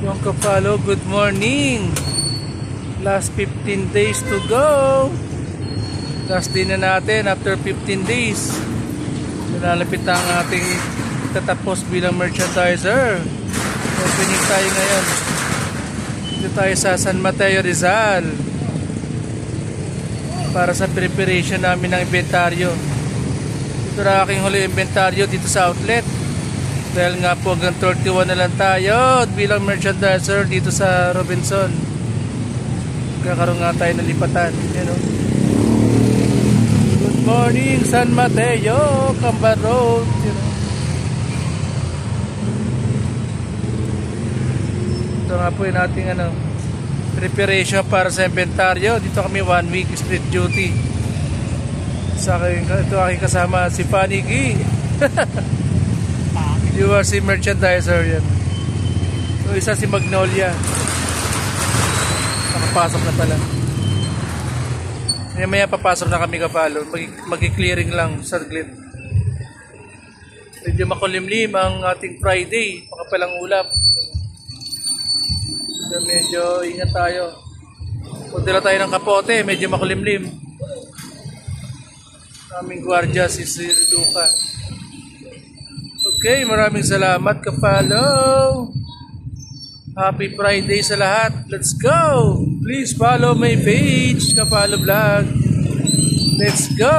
Mga kapalo, good morning. Last 15 days to go. Last day na natin after 15 days. Nalalapit ang ating tatapos bilang merchandiser. Opening tayo ngayon. Dito tayo sa San Mateo, Rizal, para sa preparation namin ng inventaryo. Ito na aking huli inventaryo dito sa outlet. Dahil nga po hanggang 31 na lang tayo bilang merchandiser dito sa Robinson. Kakaroon nga tayo ng lipatan. Yan, oh. Good morning San Mateo, Camba Road. Yan, oh. Ito nga po yung ating preparation para sa inventaryo. Dito kami 1 week street duty. Ito aking kasama si Fanny G. You are si merchandiser yan. So isa si Magnolia. Nakapasok na pala. Maya papasok na kami kapalo. Mag-clearing lang sa glit. Medyo makulimlim ang ating Friday. Makapalang ulap. So medyo ingat tayo. Punta na tayo ng kapote. Medyo makulimlim. Aming gwardiya si Sir Duca. Okay, maraming salamat kapalo. Happy Friday sa lahat. Let's go. Please follow my page, Kapalo Vlog. Let's go.